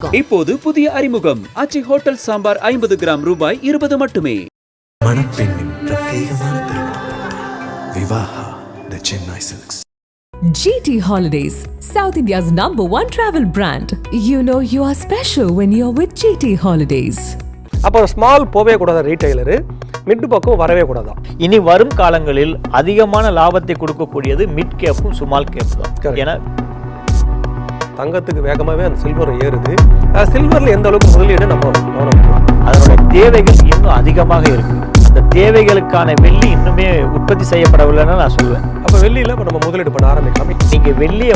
இப்போது புதிய அறிமுகம் ஆச்சி ஹோட்டல் சாம்பார் 50 கிராம் ரூபாய் 20 மட்டுமே. மணப்பெண்ணின் பிரத்யேகமான திருமணம் Vivaha the Chennai silks. GT Holidays, South India's #1 travel brand. You know you are special when you're with GT Holidays. அப்போ ஸ்மால் போவே கூடாத ரீட்டைலரு மிட் பக்கம் வரவே கூடாதான். இனி வரும் காலங்களில் அதிகமான லாபத்தை கொடுக்கக்கூடியது மிட் கேப்பும் ஸ்மால் கேப் தான். ஏன்னா தங்கத்துக்கு வேகமாகவே அந்த சில்வர் ஏறுது. சில்வரில் எந்த அளவுக்கு முதலீடு நம்ம கவனம், அதனுடைய தேவைகள் இன்னும் அதிகமாக இருக்கு. அந்த தேவைகளுக்கான வெள்ளி இன்னுமே உற்பத்தி செய்யப்படவில்லைன்னு நான் சொல்லுவேன். அப்போ வெள்ளியில் இப்போ நம்ம முதலீடு பண்ண ஆரம்பிக்கலாம். நீங்கள் வெள்ளியை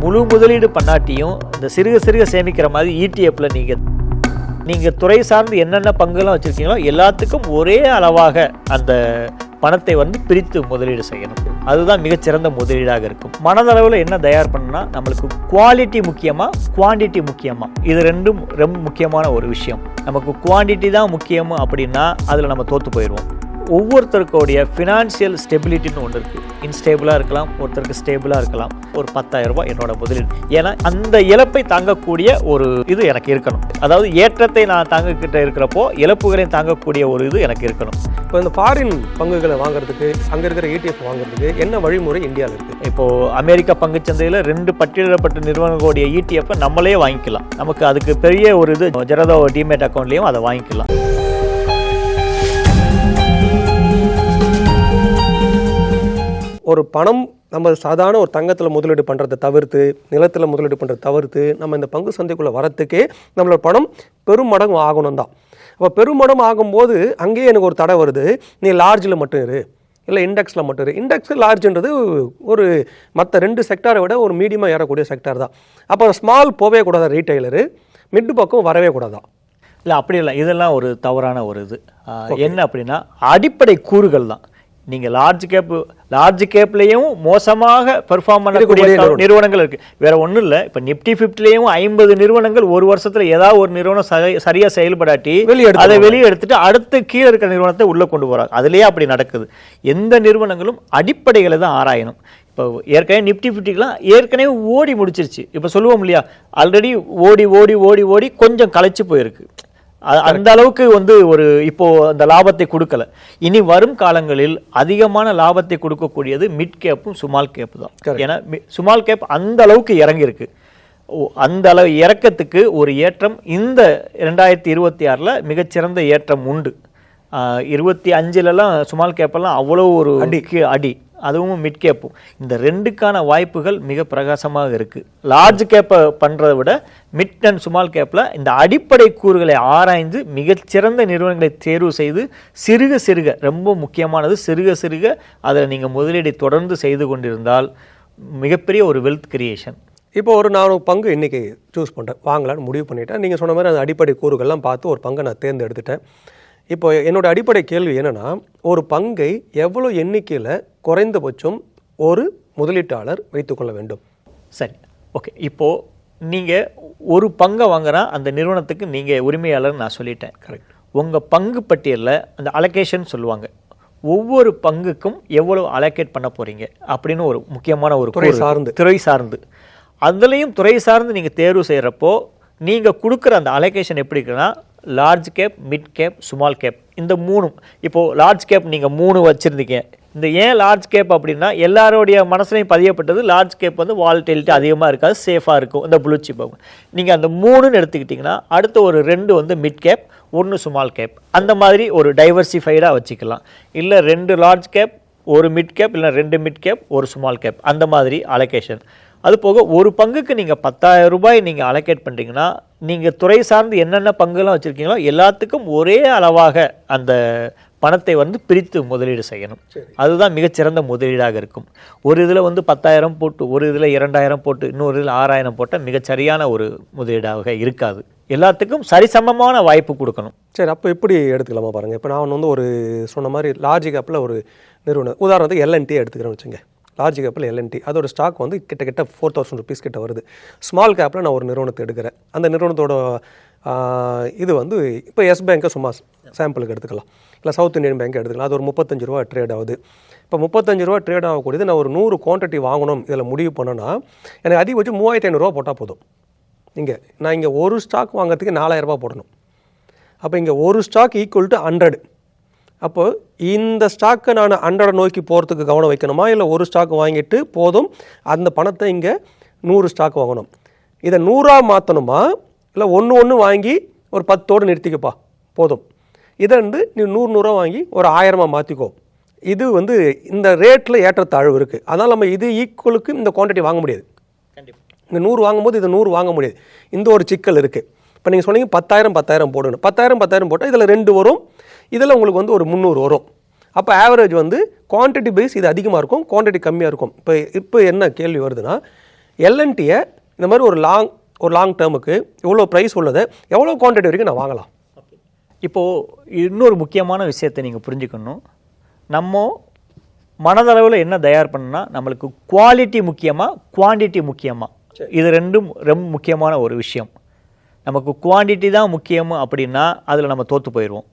முழு முதலீடு பண்ணாட்டியும் இந்த சிறுக சிறுக சேமிக்கிற மாதிரி ETF நீங்கள் துறை சார்ந்து என்னென்ன பங்குலாம் வச்சுருக்கீங்களோ எல்லாத்துக்கும் ஒரே அளவாக அந்த பணத்தை பிரித்து முதலீடு செய்யணும். அதுதான் மிகச்சிறந்த முதலீடாக இருக்கும். மனதளவில் என்ன தயார் பண்ணா நம்மளுக்கு குவாலிட்டி முக்கியமா குவான்டிட்டி முக்கியமா, இது ரெண்டும் ரொம்ப முக்கியமான ஒரு விஷயம். நமக்கு குவான்டிட்டி தான் முக்கியம் அப்படின்னா அதில் நம்ம தோற்று போயிடுவோம். ஒவ்வொருத்தருக்கோடைய ஃபினான்ஷியல் ஸ்டெபிலிட்டின்னு ஒன்று இருக்குது. இன்ஸ்டேபிளாக இருக்கலாம், ஒருத்தருக்கு ஸ்டேபிளாக இருக்கலாம். ஒரு 10,000 ரூபாய் என்னோட முதலீடு, ஏன்னா அந்த இழப்பை தாங்கக்கூடிய ஒரு இது எனக்கு இருக்கணும். அதாவது ஏற்றத்தை நான் தாங்கிக்கிட்ட இருக்கிறப்போ இழப்புகளையும் தாங்கக்கூடிய ஒரு இது எனக்கு இருக்கணும். இப்போ இந்த ஃபாரின் பங்குகளை வாங்குறதுக்கு, அங்கே இருக்கிற ETF வாங்குறதுக்கு என்ன வழிமுறை இந்தியாவில் இருக்குது? இப்போது அமெரிக்க பங்குச்சந்தையில் 2 பட்டியலிடப்பட்ட நிறுவனங்களுடைய ETF நம்மளே வாங்கிக்கலாம். நமக்கு அதுக்கு பெரிய ஒரு இது ஜெரதோ டிமேட் அக்கௌண்ட்லேயும் அதை வாங்கிக்கலாம். ஒரு பணம் நம்ம சாதாரண ஒரு தங்கத்தில் முதலீடு பண்ணுறதை தவிர்த்து, நிலத்தில் முதலீடு பண்ணுறதை தவிர்த்து, நம்ம இந்த பங்கு சந்தைக்குள்ளே வரத்துக்கே நம்மளோட பணம் பெருமடங்கு ஆகணும் தான். அப்போ பெருமடம் ஆகும்போது அங்கேயே எனக்கு ஒரு தடை வருது. நீ லார்ஜில் மட்டும் இரு, இல்லை இண்டெக்ஸில் மட்டும் இரு. இண்டெக்ஸ் லார்ஜ்ன்றது ஒரு மற்ற 2 செக்டாரை விட ஒரு மீடியமாக ஏறக்கூடிய செக்டார் தான். அப்போ ஸ்மால் போவே கூடாத ரீட்டைலரு மிட் பக்கம் வரவே கூடாதான். இல்லை அப்படி இல்லை, இதெல்லாம் ஒரு தவறான ஒரு இது. என்ன அப்படின்னா அடிப்படை கூறுகள் தான். நீங்கள் லார்ஜ் கேப்லேயும் மோசமாக பெர்ஃபார்ம் பண்ணக்கூடிய நிறுவனங்கள் இருக்குது. வேறு ஒன்றும் இல்லை. இப்போ நிஃப்டி 50லேயும் 50 நிறுவனங்கள் ஒரு வருஷத்தில் ஏதாவது ஒரு நிறுவனம் சரியாக செயல்படாட்டி அதை வெளியே எடுத்துட்டு அடுத்து கீழே இருக்கிற நிறுவனத்தை உள்ளே கொண்டு போகிறாங்க. அதுலேயே அப்படி நடக்குது. எந்த நிறுவனங்களும் அடிப்படைகளை தான் ஆராயணும். இப்போ ஏற்கனவே நிஃப்டி 50க்கெலாம் ஏற்கனவே ஓடி முடிச்சிருச்சு. இப்போ சொல்லுவோம் இல்லையா, ஆல்ரெடி ஓடி ஓடி ஓடி ஓடி கொஞ்சம் களைச்சி போயிருக்கு. அந்த அளவுக்கு ஒரு இப்போ அந்த லாபத்தை கொடுக்கல. இனி வரும் காலங்களில் அதிகமான லாபத்தை கொடுக்கக்கூடியது மிட் கேப்பும் ஸ்மால் கேப் தான். ஏன்னா ஸ்மால் கேப் அந்த அளவுக்கு இறங்கியிருக்கு. அந்த அளவு இறக்கத்துக்கு ஒரு ஏற்றம் இந்த 2026 மிகச்சிறந்த ஏற்றம் உண்டு. 25லலாம் ஸ்மால் கேப்பெல்லாம் அவ்வளோ ஒரு அடி, அதுவும் மிட் கேப்பும். இந்த 2க்கான வாய்ப்புகள் மிக பிரகாசமாக இருக்குது. லார்ஜ் கேப்பை பண்ணுறதை விட மிட் அண்ட் ஸ்மால் கேப்பில் இந்த அடிப்படை கூறுகளை ஆராய்ந்து மிகச்சிறந்த நிறுவனங்களை தேர்வு செய்து சிறுக சிறுக, ரொம்ப முக்கியமானது சிறுக சிறுக அதில் நீங்கள் முதலீடை தொடர்ந்து செய்து கொண்டிருந்தால் மிகப்பெரிய ஒரு வெல்த் கிரியேஷன். இப்போ நான் பங்கு இன்றைக்கி சூஸ் பண்ணுறேன், வாங்கலான்னு முடிவு பண்ணிட்டேன். நீங்கள் சொன்ன மாதிரி அந்த அடிப்படை கூறுகள்லாம் பார்த்து ஒரு பங்கை நான் தேர்ந்தெடுத்துட்டேன். இப்போ என்னோடய அடிப்படை கேள்வி என்னென்னா, ஒரு பங்கை எவ்வளோ எண்ணிக்கையில் குறைந்தபட்சம் ஒரு முதலீட்டாளர் வைத்துக்கொள்ள வேண்டும்? சரி, ஓகே. இப்போது நீங்கள் ஒரு பங்கை வாங்குறா அந்த நிறுவனத்துக்கு நீங்கள் உரிமையாளர் நான் சொல்லிட்டேன். கரெக்ட். உங்கள் பங்கு பட்டியலில் அந்த அலோகேஷன் சொல்லுவாங்க. ஒவ்வொரு பங்குக்கும் எவ்வளோ அலோகேட் பண்ண போகிறீங்க அப்படின்னு ஒரு முக்கியமான ஒரு துறை சார்ந்து அதுலேயும் துறை சார்ந்து நீங்கள் தேர்வு செய்கிறப்போ நீங்கள் கொடுக்குற அந்த அலோகேஷன் எப்படி இருக்குன்னா, large cap, mid cap, small cap, இந்த 3. இப்போது லார்ஜ் கேப் நீங்கள் 3 வச்சுருந்தீங்க. இந்த ஏன் லார்ஜ் கேப் அப்படின்னா, எல்லாரோடைய மனசுலையும் பதியப்பட்டது லார்ஜ் கேப் வாலட்டிலிட்டி அதிகமாக இருக்காது, சேஃபாக இருக்கும், இந்த ப்ளூ சிப். நீங்கள் அந்த 3ன்னு எடுத்துக்கிட்டிங்கன்னா அடுத்த ஒரு 2 மிட் கேப், 1 ஸ்மால் கேப், அந்த மாதிரி ஒரு டைவர்சிஃபைடாக வச்சுக்கலாம். இல்லை 2 லார்ஜ் கேப், 1 மிட் கேப், இல்லை 2 மிட் கேப், 1 ஸ்மால் கேப், அந்த மாதிரி அலோகேஷன். அது போக ஒரு பங்குக்கு நீங்கள் 10,000 ரூபாய் நீங்கள் அலோகேட் பண்ணுறீங்கன்னா, நீங்கள் துறை சார்ந்து என்னென்ன பங்குலாம் வச்சுருக்கீங்களோ எல்லாத்துக்கும் ஒரே அளவாக அந்த பணத்தை பிரித்து முதலீடு செய்யணும். அதுதான் மிகச்சிறந்த முதலீடாக இருக்கும். ஒரு இதில் 10,000 போட்டு, ஒரு இதில் 2,000 போட்டு, இன்னொரு இதில் 6,000 போட்டால் மிகச்சரியான ஒரு முதலீடாக இருக்காது. எல்லாத்துக்கும் சரிசமமான வாய்ப்பு கொடுக்கணும். சரி, அப்போ எப்படி எடுத்துக்கலாமா பாருங்கள். இப்போ நான் ஒரு சொன்ன மாதிரி லார்ஜ் கேப்பில் ஒரு நிறுவனம், உதாரணத்துக்கு LNT எடுத்துக்கிறேன்னு வச்சுங்க. லார்ஜ் கேப்பில் LNT அதோட ஸ்டாக் கிட்டத்தட்ட 4,000 rupees கிட்ட வருது. ஸ்மால் கேப்பில் நான் ஒரு நிறுவனத்தை எடுக்கிறேன். அந்த நிறுவனத்தோட இது இப்போ எஸ் பேங்கை சும்மா சாம்பிளுக்கு எடுத்துக்கலாம், இல்லை சவுத் இந்தியன் பேங்க் எடுத்துக்கலாம். அது ஒரு 35 ரூபா ட்ரேட் ஆகுது. இப்போ 35 ரூபா ட்ரேட் ஆகக்கூடியது நான் ஒரு 100 குவான்டிட்டி வாங்கணும் இதில் முடிவு பண்ணோன்னா எனக்கு அதிகபட்சம் 3,500 ரூபா போட்டால் போதும். நான் இங்கே ஒரு ஸ்டாக் வாங்குறதுக்கு 4000 ரூபாய் போடணும். அப்போ இங்கே ஒரு ஸ்டாக் ஈக்குவல் டு 100. அப்போது இந்த ஸ்டாக்கை நான் 100 நோக்கி போகிறதுக்கு கவனம் வைக்கணுமா, இல்லை ஒரு ஸ்டாக் வாங்கிட்டு போதும் அந்த பணத்தை இங்கே 100 ஸ்டாக் வாங்கணும்? இதை 100ஆக மாற்றணுமா, இல்லை ஒன்று வாங்கி ஒரு 10ஓடு நிறுத்திக்கப்பா போதும், இதை நீ 100 வாங்கி ஒரு 1000 மாற்றிக்கோ. இது இந்த ரேட்டில் ஏற்றத்தாழ்வு இருக்குது. அதனால் நம்ம இது ஈக்குவலுக்கு இந்த குவான்டிட்டி வாங்க முடியாது. இந்த 100 வாங்கும்போது இது 100 வாங்க முடியாது. இந்த ஒரு சிக்கல் இருக்குது. இப்போ நீங்கள் சொன்னீங்க 10,000 போடணும். 10,000 போட்டால் இதில் 2 வரும், இதில் உங்களுக்கு ஒரு 300 வரும். அப்போ ஆவரேஜ் குவான்டிட்டி பேஸ் இது அதிகமாக இருக்கும், குவான்டிட்டி கம்மியாக இருக்கும். இப்போ என்ன கேள்வி வருதுன்னா, எல்என்டியை இந்த மாதிரி ஒரு லாங் டேர்முக்கு இவ்வளோ ப்ரைஸ் உள்ளதை எவ்வளோ குவான்டிட்டி வரைக்கும் நான் வாங்கலாம்? இப்போது இன்னொரு முக்கியமான விஷயத்தை நீங்கள் புரிஞ்சுக்கணும். நம்ம மனதளவில் என்ன தயார் பண்ணணும்னா, நம்மளுக்கு குவாலிட்டி முக்கியமாக குவான்டிட்டி முக்கியமாக, இது ரெண்டும் ரொம்ப முக்கியமான ஒரு விஷயம். நமக்கு குவான்டிட்டி தான் முக்கியம் அப்படின்னா அதில் நம்ம தோற்று போயிடுவோம்.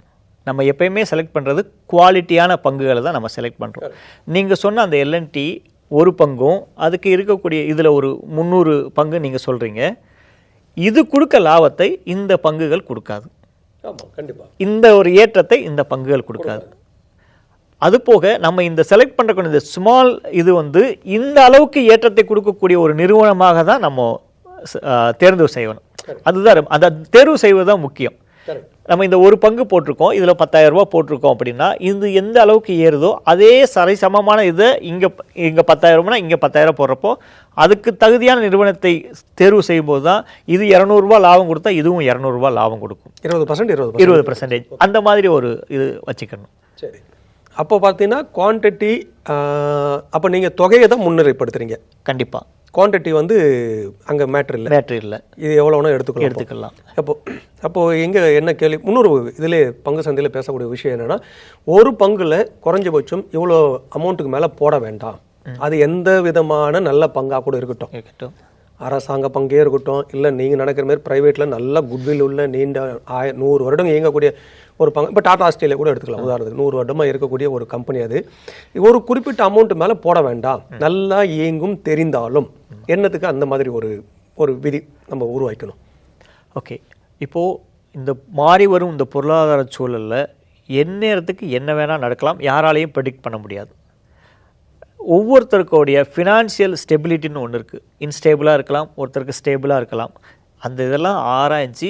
நம்ம எப்பயுமே செலக்ட் பண்ணுறது குவாலிட்டியான பங்குகளை தான் நம்ம செலக்ட் பண்ணுறோம். நீங்கள் சொன்ன அந்த எல்என்டி ஒரு பங்கும் அதுக்கு இருக்கக்கூடிய இதில் ஒரு 300 பங்கு நீங்கள் சொல்கிறீங்க, இது கொடுக்க லாபத்தை இந்த பங்குகள் கொடுக்காது. கண்டிப்பாக இந்த ஒரு ஏற்றத்தை இந்த பங்குகள் கொடுக்காது. அதுபோக நம்ம இந்த செலக்ட் பண்ணுறக்கூடிய இந்த ஸ்மால் இது இந்த அளவுக்கு ஏற்றத்தை கொடுக்கக்கூடிய ஒரு நிறுவனமாக தான் நம்ம தேர்வு செய்யணும். அதுதான் அந்த தேர்வு செய்வது தான் முக்கியம். நம்ம இந்த ஒரு பங்கு போட்டிருக்கோம், இதில் 10,000 ரூபா போட்டிருக்கோம் அப்படின்னா இது எந்த அளவுக்கு ஏறுதோ அதே சரிசமமான இதை இங்கே 10,000 இங்கே 10,000 போடுறப்போ அதுக்கு தகுதியான நிறுவனத்தை தேர்வு செய்யும்போது தான் இது 200 ரூபா லாபம் கொடுத்தா இதுவும் 200 ரூபா லாபம் கொடுக்கும். 20% அந்த மாதிரி ஒரு இது வச்சுக்கணும். சரி, அப்போ பார்த்தீங்கன்னா குவான்டிட்டி, அப்போ நீங்கள் தொகையை தான் முன்னிலைப்படுத்துறீங்க. கண்டிப்பாக குவான்டிட்டி அங்கே மேட்ரு இல்லை. இது எவ்வளோ வேணால் எடுத்துக்கலாம். அப்போது எங்கே என்ன கேள்வி, இன்னொரு இதிலே பங்கு சந்தையில் பேசக்கூடிய விஷயம் என்னென்னா, ஒரு பங்கில் குறைஞ்சபட்சம் இவ்வளோ அமௌண்ட்டுக்கு மேலே போட வேண்டாம். அது எந்த விதமான நல்ல பங்காக கூட இருக்கட்டும், அரசாங்க பங்கே இருக்கட்டும், இல்லை நீங்கள் நடக்கிற மாதிரி ப்ரைவேட்டில் நல்ல குட்வில் உள்ள நீண்ட 100 வருடம் இயங்கக்கூடிய ஒரு பங்கு, இப்போ டாடா ஸ்டீலை கூட எடுத்துக்கலாம் உதாரணத்துக்கு. 100 வருடமாக இருக்கக்கூடிய ஒரு கம்பெனி, அது ஒரு குறிப்பிட்ட அமௌண்ட் மேலே போட வேண்டாம், நல்லா இயங்கும் தெரிந்தாலும் என்னத்துக்கு அந்த மாதிரி ஒரு விதி நம்ம உருவாக்கணும்? ஓகே, இப்போது இந்த மாறி வரும் இந்த பொருளாதார சூழலில் எந்நேரத்துக்கு என்ன வேணால் நடக்கலாம், யாராலையும் ப்ரெடிக்ட் பண்ண முடியாது. ஒவ்வொருத்தருக்கோடைய ஃபினான்ஷியல் ஸ்டெபிலிட்டின்னு ஒன்று இருக்குது. இன்ஸ்டேபிளாக இருக்கலாம், ஒருத்தருக்கு ஸ்டேபிளாக இருக்கலாம். அந்த இதெல்லாம் ஆராய்ச்சி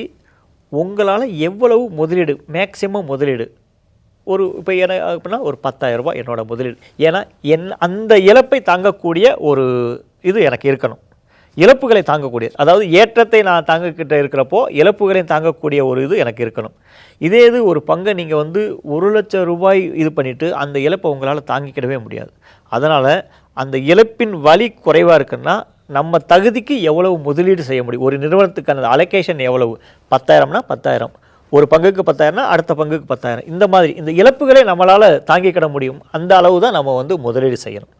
உங்களால் எவ்வளவு முதலீடு, மேக்சிமம் முதலீடு இப்போ அப்படின்னா ஒரு 10,000 ரூபாய் என்னோடய முதலீடு. ஏன்னா அந்த இழப்பை தாங்கக்கூடிய ஒரு இது எனக்கு இருக்கணும். இழப்புகளை தாங்கக்கூடிய, அதாவது ஏற்றத்தை நான் தாங்கிக்கிட்ட இருக்கிறப்போ இழப்புகளையும் தாங்கக்கூடிய ஒரு இது எனக்கு இருக்கணும். இதே இது ஒரு பங்கை நீங்கள் 1 லட்சம் ரூபாய் இது பண்ணிவிட்டு அந்த இழப்பை உங்களால் தாங்கிக்கிடவே முடியாது. அதனால் அந்த இழப்பின் வலி குறைவாக இருக்குன்னா நம்ம தகுதிக்கு எவ்வளவு முதலீடு செய்ய முடியும், ஒரு நிறுவனத்துக்கான அலோகேஷன் எவ்வளவு, 10,000னா 10,000, ஒரு பங்குக்கு 10,000னா அடுத்த பங்குக்கு 10,000, இந்த மாதிரி இந்த இழப்புகளை நம்மளால் தாங்கிக்கிட முடியும். அந்த அளவு தான் நம்ம முதலீடு செய்யணும்.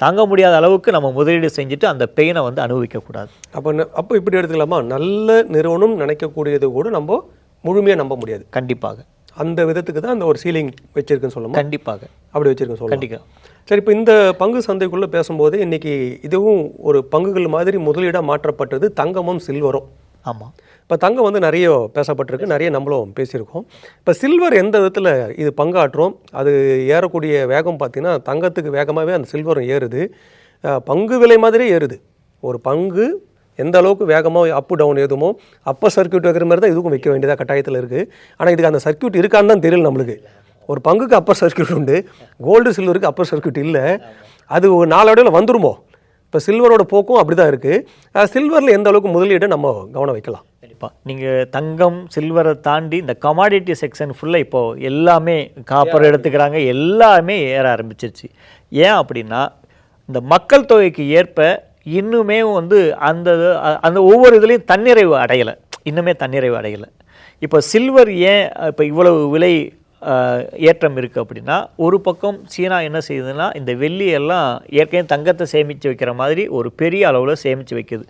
தாங்க முடியாத அளவுக்கு நம்ம முதலீடு செஞ்சுட்டு அந்த பெயினை அனுபவிக்கக்கூடாது. அப்போ இப்படி எடுத்துக்கலாமா, நல்ல நிறுவனம் நினைக்கக்கூடியது கூட நம்ம முழுமையாக நம்ப முடியாது. கண்டிப்பாக அந்த விதத்துக்கு தான் அந்த ஒரு சீலிங் வச்சிருக்குன்னு சொல்லலாம். கண்டிப்பாக அப்படி வச்சிருக்கேன் சொல்லலாம். கண்டிப்பாக. சரி, இப்போ இந்த பங்கு சந்தைக்குள்ளே பேசும்போது இன்றைக்கி இதுவும் ஒரு பங்குகள் மாதிரி முதலீடாக மாற்றப்பட்டது தங்கமும் சில்வரும். ஆமாம், இப்போ தங்கம் நிறைய பேசப்பட்டிருக்கு, நிறைய நம்மளும் பேசியிருக்கோம். இப்போ சில்வர் எந்த விதத்தில் இது பங்காற்றும், அது ஏறக்கூடிய வேகம் பார்த்திங்கன்னா தங்கத்துக்கு வேகமாகவே அந்த சில்வரும் ஏறுது, பங்கு விலை மாதிரியே ஏறுது. ஒரு பங்கு எந்த அளவுக்கு வேகமாக அப்பு டவுன் ஏதுமோ அப்போ சர்க்கியூட் வைக்கிற மாதிரி தான் இதுக்கும் வைக்க வேண்டியதாக கட்டாயத்தில் இருக்குது. ஆனால் இதுக்கு அந்த சர்க்கியூட் இருக்கான்னு தான் தெரியல நம்மளுக்கு. ஒரு பங்குக்கு அப்பர் சர்க்கியூட் உண்டு, கோல்டு சில்வருக்கு அப்பர் சர்க்கியூட் இல்லை. அது ஒரு நாளடைவில் வந்துருமோ? இப்போ சில்வரோட போக்கும் அப்படி தான் இருக்குது. சில்வரில் எந்த அளவுக்கு முதலீடை நம்ம கவனம் வைக்கலாம்? கண்டிப்பாக நீங்கள் தங்கம் சில்வரை தாண்டி இந்த கமாடிட்டி செக்ஷன் ஃபுல்லாக இப்போது எல்லாமே காப்பர் எடுத்துக்கிறாங்க, எல்லாமே ஏற ஆரம்பிச்சிருச்சு. ஏன் அப்படின்னா இந்த மக்கள் தொகைக்கு ஏற்ப இன்னுமே அந்த ஒவ்வொரு இதுலேயும் தன்னிறைவு அடையலை, இன்னுமே தன்னிறைவு அடையலை. இப்போ சில்வர் ஏன் இப்போ இவ்வளவு விலை ஏற்றம் இருக்குது அப்படின்னா, ஒரு பக்கம் சீனா என்ன செய்யுதுன்னா இந்த வெள்ளியெல்லாம் ஏற்கனவே தங்கத்தை சேமித்து வைக்கிற மாதிரி ஒரு பெரிய அளவில் சேமித்து வைக்குது.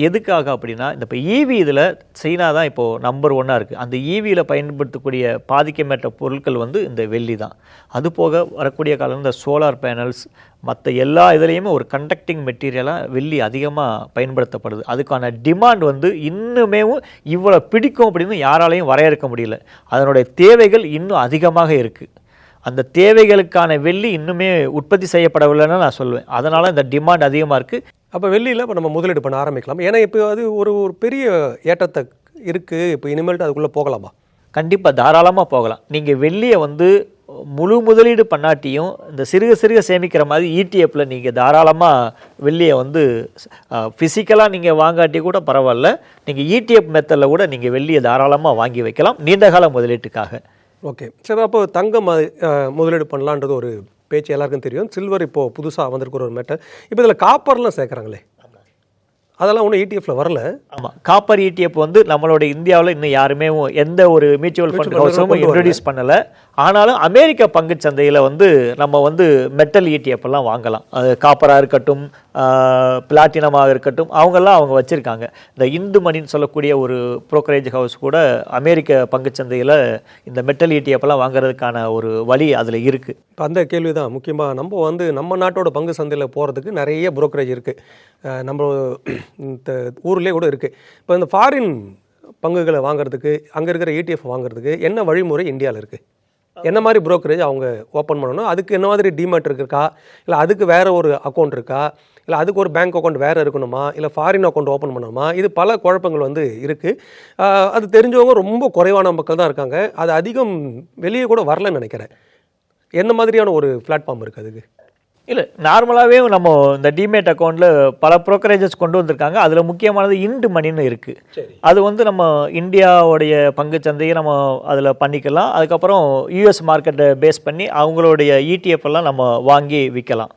எதுக்காக அப்படின்னா இந்த இப்போ ஈவி இதில் சீனா தான் இப்போது நம்பர் 1 இருக்குது. அந்த ஈவியில் பயன்படுத்தக்கூடிய பாதிக்கமற்ற பொருட்கள் வந்து இந்த வெள்ளி தான். அது போக வரக்கூடிய காலம் இந்த சோலார் பேனல்ஸ் மற்ற எல்லா இதுலேயுமே ஒரு கண்டக்டிங் மெட்டீரியலாக வெள்ளி அதிகமாக பயன்படுத்தப்படுது. அதுக்கான டிமாண்ட் வந்து இன்னுமே இவ்வளோ பிடிக்கும் அப்படின்னு யாராலையும் வரையறுக்க முடியல. அதனுடைய தேவைகள் இன்னும் அதிகமாக இருக்குது. அந்த தேவைகளுக்கான வெள்ளி இன்னுமே உற்பத்தி செய்யப்படவில்லைன்னு நான் சொல்லுவேன். அதனால் இந்த டிமாண்ட் அதிகமாக இருக்குது. அப்போ வெள்ளியில் இப்போ நம்ம முதலீடு பண்ண ஆரம்பிக்கலாம். ஏன்னா இப்போ அது ஒரு ஒரு பெரிய ஏற்றத்தை இருக்குது. இப்போ இனிமேல்ட்டு அதுக்குள்ளே போகலாமா? கண்டிப்பாக தாராளமாக போகலாம். நீங்கள் வெள்ளியை வந்து முழு முதலீடு பண்ணாட்டியும் இந்த சிறுக சிறுக சேமிக்கிற மாதிரி இடிஎஃப்பில் நீங்கள் தாராளமாக வெள்ளியை வந்து ஃபிசிக்கலாக நீங்கள் வாங்காட்டி கூட பரவாயில்ல, நீங்கள் இடிஎஃப் மெத்தடில் கூட நீங்கள் வெள்ளியை தாராளமாக வாங்கி வைக்கலாம் நீண்டகால முதலீட்டுக்காக. ஓகே, சரி. அப்போ தங்கம் முதலீடு பண்ணலான்றது ஒரு பேச்சு எல்லாருக்கும் தெரியும். சில்வர் இப்போது புதுசாக வந்திருக்கிற ஒரு மெட்டல். இப்போ இதில் காப்பர்லாம் சேர்க்குறாங்களே, அதெல்லாம் ஒன்றும் இடிஎஃப்ல வரல. ஆமாம், காப்பர் இடிஎஃப் வந்து நம்மளோட இந்தியாவில் இன்னும் யாருமே எந்த ஒரு மியூச்சுவல் ஃபண்ட் ஹவுஸும் இன்ட்ரடியூஸ் பண்ணலை. ஆனாலும் அமெரிக்க பங்குச் சந்தையில் வந்து நம்ம வந்து மெட்டல் இடிஎஃப் எல்லாம் வாங்கலாம். அது காப்பராக இருக்கட்டும், பிளாட்டினமாக இருக்கட்டும், அவங்க வச்சுருக்காங்க. இந்த இந்து மணின்னு சொல்லக்கூடிய ஒரு புரோக்கரேஜ் ஹவுஸ் கூட அமெரிக்க பங்குச்சந்தையில் இந்த மெட்டல் இடிஎஃப் எல்லாம் வாங்குறதுக்கான ஒரு வழி அதில் இருக்குது. இப்போ அந்த கேள்வி தான் முக்கியமாக. நம்ம வந்து நம்ம நாட்டோட பங்கு சந்தையில் போகிறதுக்கு நிறைய புரோக்கரேஜ் இருக்குது, நம்ம இந்த ஊர்லேயே கூட இருக்குது. இப்போ இந்த ஃபாரின் பங்குகளை வாங்குறதுக்கு, அங்கே இருக்கிற இடிஎஃப் வாங்குறதுக்கு என்ன வழிமுறை இந்தியாவில் இருக்குது? என்ன மாதிரி புரோக்கரேஜ் அவங்க ஓப்பன் பண்ணணும்? அதுக்கு என்ன மாதிரி டிமேட் இருக்கா, இல்லை அதுக்கு வேறு ஒரு அக்கௌண்ட் இருக்கா, இல்லை அதுக்கு ஒரு பேங்க் அக்கௌண்ட் வேறு இருக்கணுமா, இல்லை ஃபாரின் அக்கௌண்ட் ஓப்பன் பண்ணணுமா? இது பல குழப்பங்கள் வந்து இருக்குது. அது தெரிஞ்சவங்க ரொம்ப குறைவான மக்கள் தான் இருக்காங்க. அது அதிகம் வெளியே கூட வரலன்னு நினைக்கிறேன். என்ன மாதிரியான ஒரு பிளாட்ஃபார்ம் இருக்குது அதுக்கு? இல்லை, நார்மலாகவே நம்ம இந்த டிமேட் அக்கௌண்ட்டில் பல ப்ரோக்கரேஜஸ் கொண்டு வந்திருக்காங்க. அதில் முக்கியமானது இண்டு மணின்னு இருக்குது. அது வந்து நம்ம இந்தியாவுடைய பங்குச்சந்தையை நம்ம அதில் பண்ணிக்கலாம். அதுக்கப்புறம் யூஎஸ் மார்க்கெட்டை பேஸ் பண்ணி அவங்களுடைய இடிஎஃப் எல்லாம் நம்ம வாங்கி விற்கலாம்.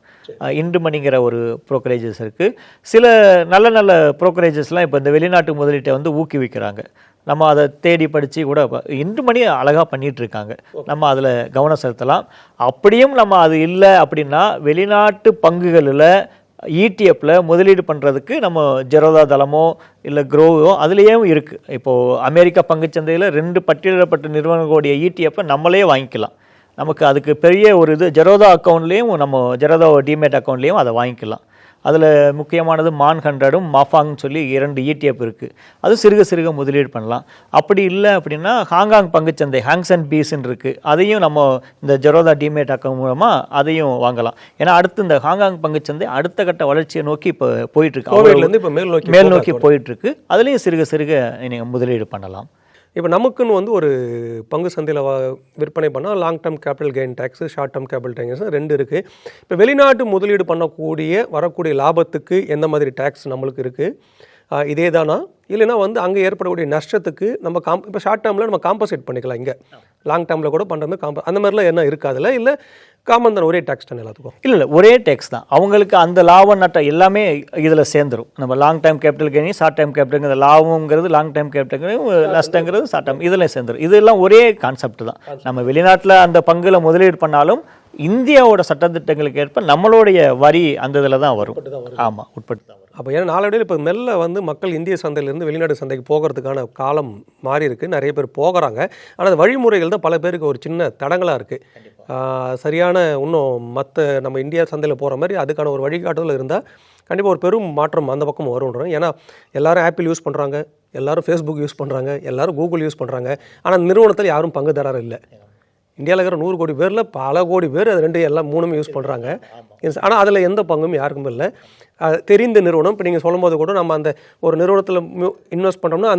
இண்டு மணிங்கிற ஒரு ப்ரோக்கரேஜஸ் இருக்குது. சில நல்ல நல்ல ப்ரோக்கரேஜஸ்லாம் இப்போ இந்த வெளிநாட்டு முதலீட்டை வந்து ஊக்குவிக்கிறாங்க. நம்ம அதை தேடி படித்து கூட இன்று மணி அழகாக பண்ணிகிட்ருக்காங்க. நம்ம அதில் கவனம் செலுத்தலாம். அப்படியும் நம்ம அது இல்லை அப்படின்னா வெளிநாட்டு பங்குகளில் இடிஎஃப்பில் முதலீடு பண்ணுறதுக்கு நம்ம ஜெரோதா தளமோ இல்லை க்ரோவோ அதுலேயும் இருக்குது. இப்போது அமெரிக்கா பங்குச்சந்தையில் 2 பட்டியலிடப்பட்ட நிறுவனங்களுடைய இடிஎஃப்பை நம்மளே வாங்கிக்கலாம். நமக்கு அதுக்கு பெரிய ஒரு இது ஜெரோதா அக்கௌண்ட்லேயும் நம்ம ஜெரோதா டிமேட் அக்கௌண்ட்லேயும் அதை வாங்கிக்கலாம். அதில் முக்கியமானது மான் 100ம் மாஃபாங்னு சொல்லி 2 இடிஎஃப் இருக்குது. அது சிறுக சிறுக முதலீடு பண்ணலாம். அப்படி இல்லை அப்படின்னா ஹாங்காங் பங்குச்சந்தை ஹாங்ஸ் அண்ட் பீஸ்ன்னு இருக்குது. அதையும் நம்ம இந்த ஜெரோதா டிமேட் அக்கௌண்ட் மூலமாக அதையும் வாங்கலாம். ஏன்னா அடுத்து இந்த ஹாங்காங் பங்குச்சந்தை அடுத்த கட்ட வளர்ச்சியை நோக்கி இப்போ போயிட்டுருக்கு, இப்போ மேல் நோக்கி போயிட்டுருக்கு. அதுலேயும் சிறுக சிறுக நீங்கள் முதலீடு பண்ணலாம். இப்போ நமக்குன்னு வந்து ஒரு பங்கு சந்தையில் விற்பனை பண்ணால் long term capital gain tax, short term capital tax 2 இருக்குது. இப்போ வெளிநாட்டு முதலீடு பண்ணக்கூடிய வரக்கூடிய லாபத்துக்கு எந்த மாதிரி டேக்ஸ் நம்மளுக்கு இருக்குது? இதே தானா, இல்லைனா வந்து அங்கே ஏற்படக்கூடிய நஷ்டத்துக்கு நம்ம இப்போ ஷார்ட் டேர்மில் நம்ம காம்பன்சேட் பண்ணிக்கலாம், இங்கே லாங் டேர்மில் கூட பண்ணுற மாதிரி அந்த மாதிரிலாம் என்ன இருக்காதுல்ல? இல்லை காமன் தான், ஒரே டேக்ஸ் தான் எல்லாத்துக்கும்? இல்லை, ஒரே டேக்ஸ் தான். அவங்களுக்கு அந்த லாபம் நட்டம் எல்லாமே இதில் சேர்ந்துடும். நம்ம long time capital gain, short time capital லாபம்ங்கிறது லாங் டைம் கேபிட்டல், நஷ்டங்கிறது ஷார்ட் டைம், இதில் சேர்ந்துடும். இதெல்லாம் ஒரே கான்செப்ட் தான். நம்ம வெளிநாட்டில் அந்த பங்குல முதலீடு பண்ணாலும் இந்தியாவோட சட்டத்திட்டங்களுக்கு ஏற்ப நம்மளுடைய வரி அந்த இதில் தான் வரும். ஆமாம், உட்பட்டு தான் வரும். அப்போ ஏன்னா நாளடைவில் இப்போ மெல்ல வந்து மக்கள் இந்திய சந்தையிலேருந்து வெளிநாடு சந்தைக்கு போகிறதுக்கான காலம் மாறி இருக்குது. நிறைய பேர் போகிறாங்க. ஆனால் அந்த வழிமுறைகள் தான் பல பேருக்கு ஒரு சின்ன தடங்களாக இருக்குது. சரியான இன்னும் மற்ற நம்ம இந்தியா சந்தையில் போகிற மாதிரி அதுக்கான ஒரு வழிகாட்டுதல் இருந்தால் கண்டிப்பாக ஒரு பெரும் மாற்றம் அந்த பக்கம் வரும்ன்றோம். ஏன்னா எல்லோரும் ஆப்பிள் யூஸ் பண்ணுறாங்க, எல்லோரும் ஃபேஸ்புக் யூஸ் பண்ணுறாங்க, எல்லோரும் கூகுள் யூஸ் பண்ணுறாங்க. ஆனால் நிறுவனத்தில் யாரும் பங்குதாரர் இல்லை. இந்தியாவில் இருக்கிற 100 கோடி பேரில் பல கோடி பேர் அது 2 எல்லாம் 3 யூஸ் பண்ணுறாங்க. ஆனால் அதில் எந்த பங்கும் யாருக்கும் இல்லை. தெரிந்த நிறுவனம். இப்போ நீங்கள் சொல்லும் போது கூட நம்ம அந்த ஒரு நிறுவனத்தில் இன்வெஸ்ட் பண்ணுறோம்னா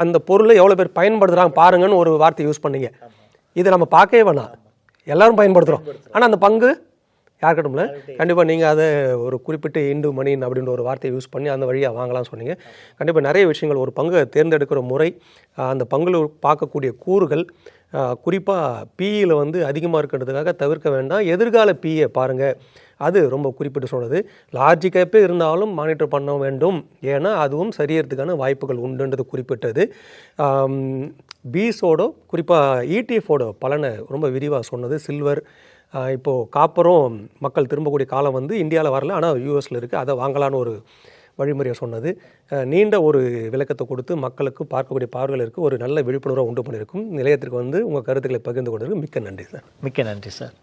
அந்த பொருளை எவ்வளோ பேர் பயன்படுத்துகிறாங்க பாருங்கன்னு ஒரு வார்த்தை யூஸ் பண்ணீங்க. இதை நம்ம பார்க்கவே வேணாம், எல்லோரும் பயன்படுத்துகிறோம். ஆனால் அந்த பங்கு யாருக்கட்டும்ல. கண்டிப்பாக நீங்கள் அதை ஒரு குறிப்பிட்ட இண்டு மணி அப்படின்ற ஒரு வார்த்தையை யூஸ் பண்ணி அந்த வழியாக வாங்கலாம்னு சொன்னீங்க. கண்டிப்பாக நிறைய விஷயங்கள், ஒரு பங்கை தேர்ந்தெடுக்கிற முறை, அந்த பங்கில் பார்க்கக்கூடிய கூறுகள், குறிப்பாக பிஇயில் வந்து அதிகமாக இருக்கிறதுக்காக தவிர்க்க வேண்டாம், எதிர்கால பிஇயை பாருங்கள், அது ரொம்ப குறிப்பிட்டு சொன்னது. லார்ஜ் கேப்பே இருந்தாலும் மானிட்டர் பண்ண வேண்டும், ஏன்னா அதுவும் சரியறதுக்கான வாய்ப்புகள் உண்டுன்றது குறிப்பிட்டது. பீஸோட குறிப்பாக இடிஎஃபோட பலனை ரொம்ப விரிவாக சொன்னது. சில்வர், இப்போது காப்பரும் மக்கள் திரும்பக்கூடிய காலம் வந்து இந்தியாவில் வரல, ஆனால் யூஎஸில் இருக்குது, அதை வாங்கலான்னு ஒரு வழிமுறையை சொன்னது நீண்ட ஒரு விளக்கத்தை கொடுத்து மக்களுக்கு பார்க்கக்கூடிய பார்வைகளுக்கு ஒரு நல்ல விழிப்புணர்வை உண்டு பண்ணியிருக்கும். நிலையத்திற்கு வந்து உங்கள் கருத்துக்களை பகிர்ந்து கொண்டதற்கு மிக்க நன்றி சார். மிக்க நன்றி சார்.